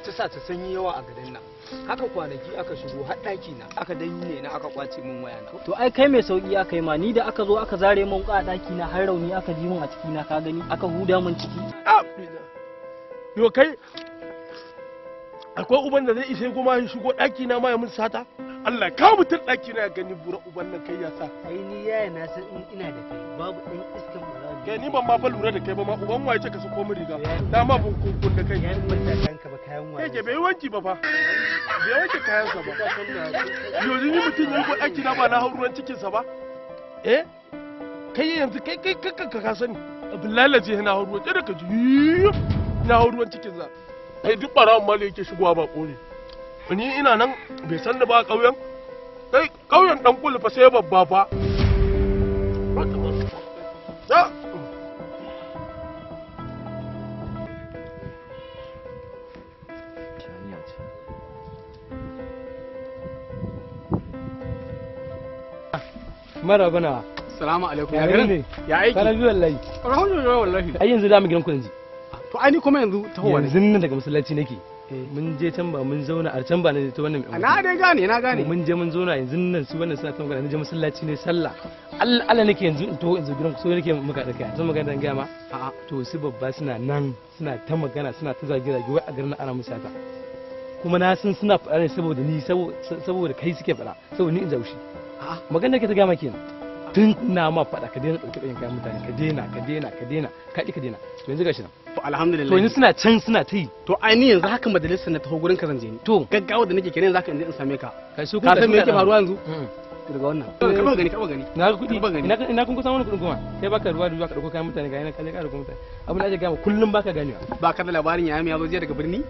sace sun yi yawa a garin nan. Haka kwanaki aka shigo har ɗaki na aka danne na aka kwace min waya na. To ai kai mai sauki aka yi ma ni da aka zo aka zare min wuka a ɗaki na har rauni aka ji min a ciki na ka gani aka huda min ciki. Yo kai akwai uban da zai ishe kuma ya shigo ɗaki na ma ya mun sata? Allah ka mutum ɗaki na ya gani bura uban nan kai ya sa. Ai ni yaya na san in ina da kai babu ɗan iskan barawo. Kai ni ban ma fa lura da kai ba ma uban waye ce ka sako min riga. Na ma ban kun da kai. Yan ban da kanka ba kayan waye. Yake bai wanki ba fa. Bai wanke kayan sa ba. Yanzu ni mutum ya yi ɗaki na ba na hau ruwan cikin sa ba. Kai yanzu kai ka sani. Billahi lazi na hau ruwan da ka ji. Na hau ruwan cikin sa. Ai duk barawon ma da yake shigowa ba ƙone. Ni ina nan bai san da ba ƙauyen. Kai ƙauyen ɗan kulfa sai babba fa. Ya. Marabana. Assalamu alaikum. Ya gani? Ya aiki. Kana biyu wallahi. Alhamdulillah wallahi. Ai yanzu da mu gidan ku yanzu. To ai ni kuma yanzu tahowa ne. Yanzu nan daga masallaci nake. Mun je can ba mun zauna a can ba ne ta wannan. Na dai gane na gane. Mun je mun zauna yanzu nan su wannan suna ta magana na je masallaci ne sallah. Allah nake yanzu in to yanzu gidan ku so nake muka da kai. Zan magana dan gaya ma. A'a to su babba suna nan suna ta magana suna ta zage zage wai a garin ana musu haka. Kuma na san suna faɗa ne saboda ni saboda kai suke faɗa saboda ni in zaushi. A'a magana ke ta gaya ma kenan. Tun na ma faɗa ka daina ɗauke ɗauken kayan mutane ka daina ka daina to yanzu gashi nan. To alhamdulillah. To yanzu suna can suna ta yi. To ai ni yanzu haka majalisar na taho gurin ka zan je ni. To gaggawa da nake kenan zaka in same ka. Kai su ka san me yake faruwa yanzu? Daga wannan. Ka ba gani. Na ga kuɗi ina kun kusa wani kuɗin kuma. Kai baka ruwa ka ɗauko kayan mutane ga yana kaje ka ɗauko mutane. Abin da ake gama kullum baka ganewa. Ba ka da labarin yaya ya zo jiya daga birni?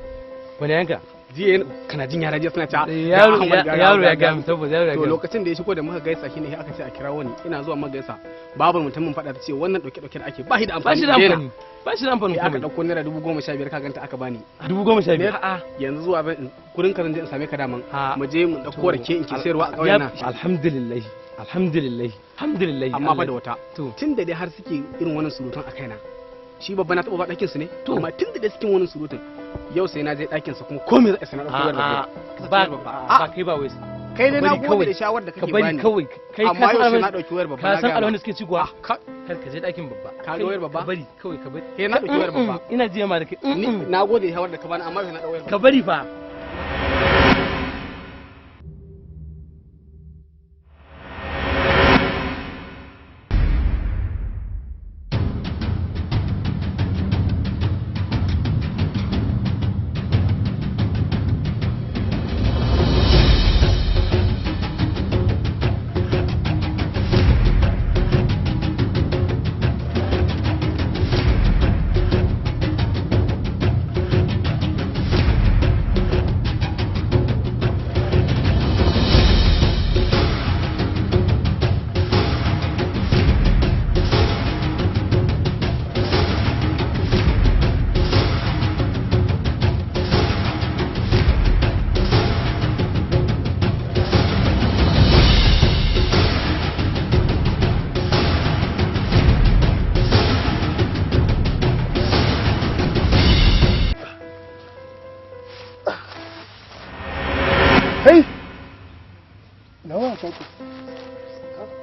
Wani yanka? Jiya kana jin yara jiya suna ta yaro ya gami saboda yaro ya gami. To lokacin da ya shigo da muka gaisa shine sai aka ce a kira wani ina zuwa muka gaisa babar mutumin faɗa ta ce wannan dauke da ake ba shi da amfani. Ba shi da amfani aka dauko naira 15,000 ka ganta aka bani. 15,000? A'a yanzu zuwa kurin ka zanje in same ka daman mu je mu dauko rake in ki sayarwa a ƙauyen nan. Alhamdulillah. Amma fa da wata. Tun da dai har suke irin wannan surutun a kaina. Shi babba na taɓa ba ɗakin su ne amma tun da suke wannan surutun yau sai na je ɗakin sa kuma komai za a sanar da ba kai ba wai kai dai na gode da shawar da kake bani kawai kai amma yau sai na dauki wayar babba ka san alwanda suke ci kuwa kar ka je ɗakin babba ka ga wayar babba ka bari kawai ka bari kai na dauki wayar babba ina jiya ma da kai ni na gode da shawar da ka bani amma yau sai na dauki wayar ka bari fa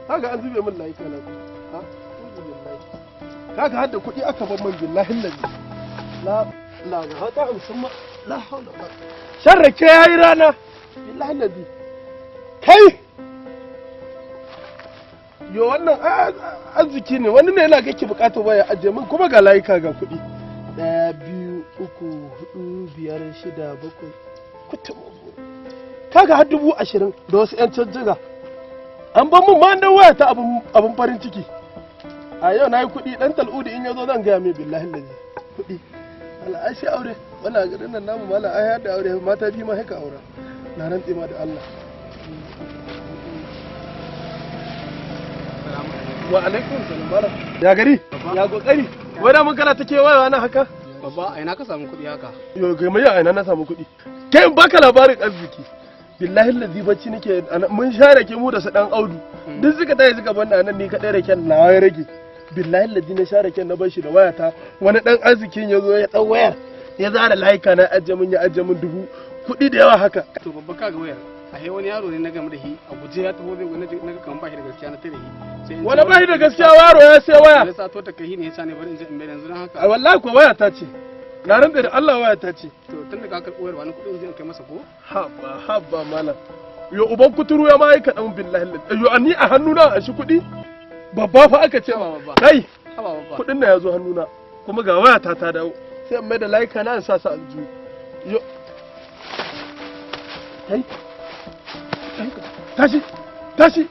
kaga an zube min layi kana ha kaga hadda kuɗi aka ban man billahi la ga hata amsun ma la haula ba sharrake yayi rana billahi nabi kai yo wannan arziki ne wani ne yana kake bukata waya aje min kuma ga layi kaga kuɗi 1 2 3 4 5 6 7 kutum kaga har 20,000 da wasu 'yan canjiga an ban mun ma dan waya ta abun farin ciki a yau nayi kuɗi dan tal'udi in yazo zan gaya mai billahi lazi kuɗi Allah sai aure wannan garin nan namu mala ai har da aure mata bi ma haka aura na rantse ma da Allah wa alaikum salam bala ya gari ya kokari wai da mun kana take wayewa na haka babba a ina ka samu kuɗi haka yo kai mai a ina na samu kuɗi kai in baka labarin arziki billahi lazi bacci nake mun share ke mu da su dan audu duk suka tayi suka banna nan ni kadai raken na ya rage billahi lazi na share ken na bar shi da wayata wani dan arzikin yazo ya dau wayar ya zara layuka na ajiye min ya ajiye min dubu kuɗi da yawa haka. To babba kaga wayar. A wani yaro ne na game da shi a guje ya taho zai na ga kan ba shi da gaskiya na tare shi. Wani ba shi da gaskiya waro ya sai waya. Ya sa to ta kai ne ya sa ne bari in je in bayar yanzu dan haka. A wallahi ko waya ta ce. Na rantsa da Allah waya ta ce. To tun da ka karɓo wayar ba ni kuɗin zai kai masa ko? Habba malam. Yo uban kuturu ya ma yi kaɗan billahi. Yo ni a hannuna a shi kuɗi? Babba fa aka ce. Kai. Kuɗin na ya zo hannuna. Kuma ga waya ta dawo. Sai in mai da layuka na in sa su aljihu. Yo. Kai. Tashi.